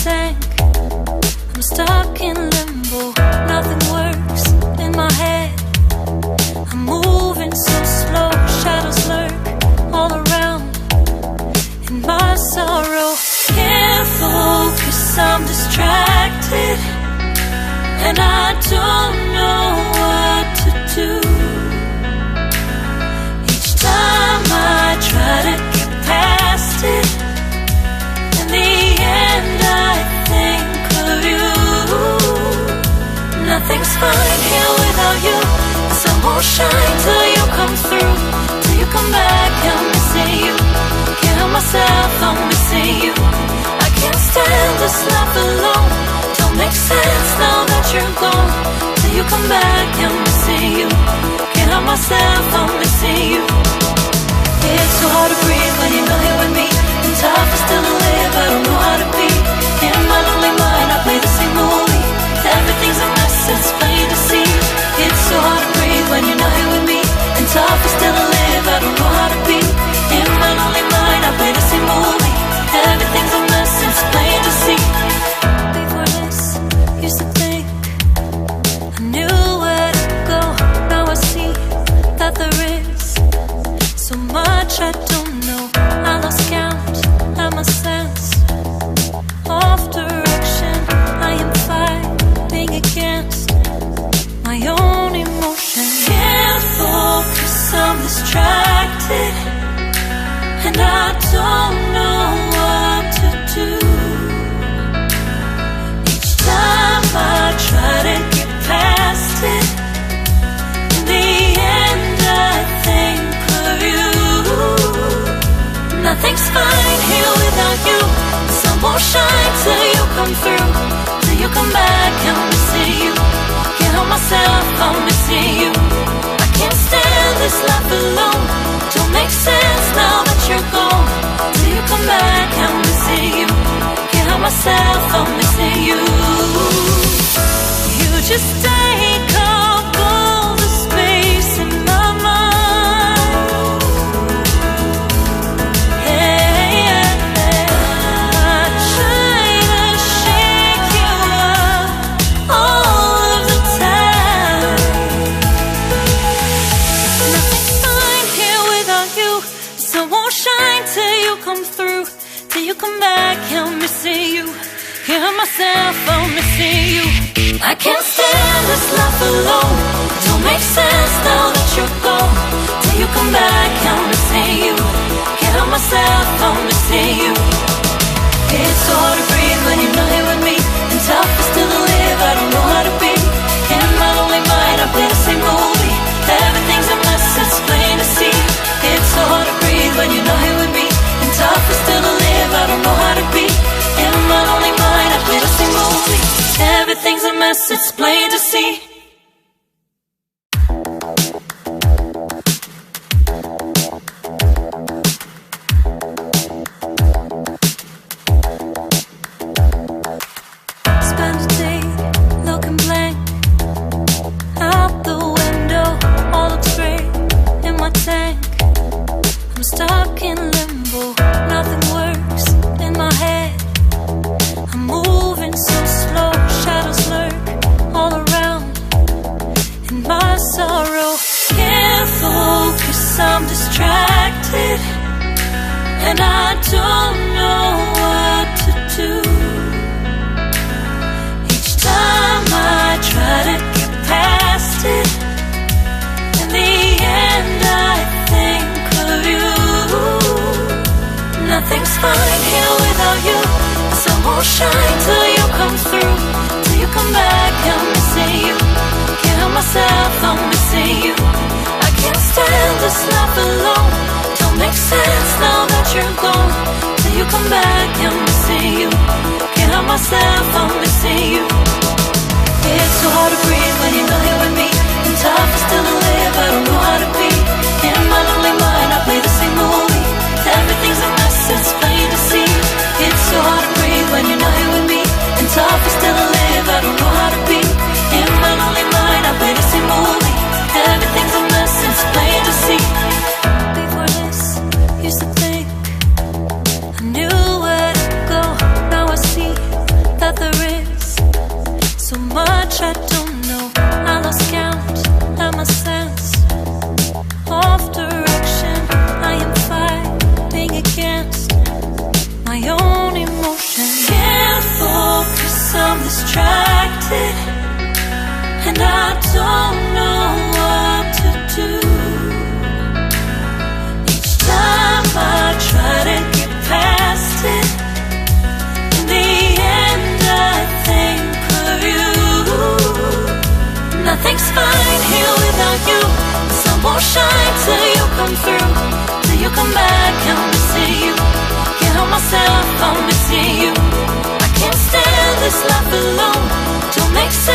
tank. I'm stuck in limbo, nothing works in my head. I'm moving so slow, shadows lurk all around. In my sorrow, can't focus, I'm distracted, and I don't know what to do. Each time I try to get past it, in the end I think of you. Nothing's fine here without you. The sun won't shine till you come through, till you come back. I'm missing you. Can't help myself, I'm missing you. I can't stand this life alone. Don't make sense now that you're gone. Till you come back, I'm missing you. Can't help myself, I'm missing you. It's so hard to breathe when you're not here with me. And tough is still to live, I don't know how to be. In my lonely mind, I play the same movie. Everything's a mess, it's plain to see. It's so hard to breathe when you're not here with me. And tough is still to live, I don't know how to be. In my lonely mind, I play the same movie. Everything's a mess, it's plain to see. Before this, used to think I knew where to go. Now I see that there is so much I don't know. I lost count, I'm a sense of direction. I am fighting against my own emotion. Can't focus, I'm distracted, and I don't know what to do. Each time I try to get past it, in the end I think of you. Nothing's fine here without you. The sun won't shine till you come through, till you come back. I'm missing you. Can't help myself, I'm missing you. I can't stand this life alone. Don't make sense now that you're gone. Till you come back, I'm missing you. Can't help myself, I'm missing you. You just take up all the space in my mind. Hey, I try to shake you up all of the time. Nothing's fine here without you. The sun won't shine till you come through, till you come back. I'm missing you. Can't help myself, I'm missing you. I can't stand this life alone. Don't make sense now that you're gone. Till you come back, I'm missing you. Can't help myself, I'm missing you. It's so hard to breathe when you're not here with me. And tough is still to live, I don't know how to be. In my lonely mind, I play the same movie. Everything's a mess, it's plain to see. It's so hard to breathe when you're not here with me. And tough is still to live, I don't know how to be. In my lonely mind, I play the same movie. Everything's a mess, it's plain to see. Spend a day looking blank out the window, all looks great in my tank. I'm stuck in limbo, nothing works in my head. I'm moving so slow, shadows lurk all around. In my sorrow, can't focus, I'm distracted, and I don't know what to do. Each time I try to get past it, in the end I think of you. Nothing's fine here without you. The sun won't shine till you come through, till you come back. I'm missing you. Can't help myself, I'm missing you. I can't stand this life alone. Don't make sense now that you're gone. Till you come back, I'm missing you. Can't help myself, I'm missing you. It's so hard to breathe when you're not here with me. And tough is still to live, I don't know how to be. In my lonely mind, I play the same movie. Everything's a mess, it's plain to see. It's so hard to breathe when you're not here with me. And tough is still to live, I don't know how to be. In my lonely mind, I play the same movie. Everything's a mess, it's plain to see. Before this, used to think I knew where to go. Now I see my own emotions. Can't focus, I'm distracted, and I don't know what to do. Each time I try to get past it, in the end I think of you. Nothing's fine here without you. The sun won't shine till you come through, till you come back. I'm missing you. Can't help myself, I'm missing you. I can't stand this life alone. Don't make sense.